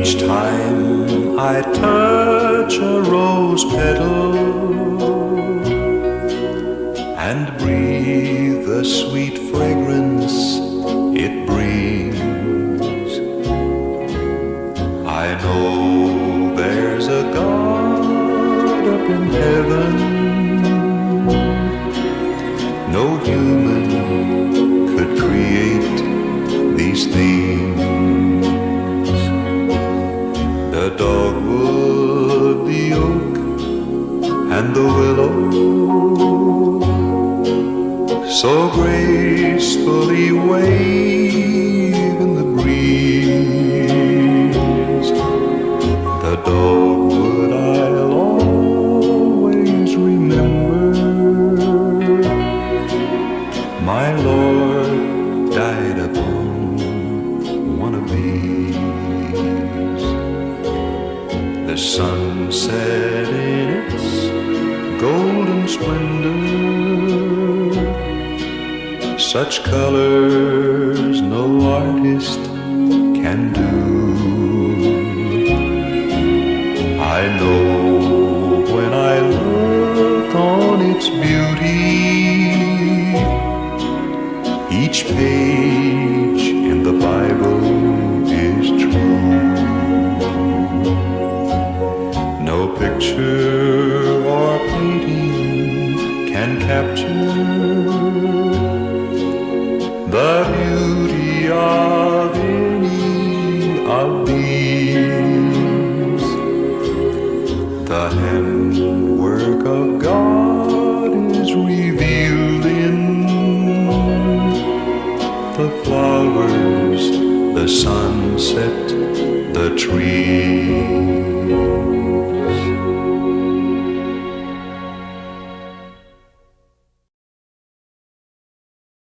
Each time I touch a rose petal and breathe the sweet fragrance it brings, I know there's a God up in heaven. No human could create these things. The dogwood, the oak, and the willow so gracefully wave in the breeze. The dogwood I'll always remember. My Lord died upon one of these. The sun set in its golden splendor, such colors no artist can do. I know when I look on its beauty, each page in the Bible is true. No picture or painting can capture the beauty of any of these. The handwork of God is revealed in the flowers, the sunset, the trees.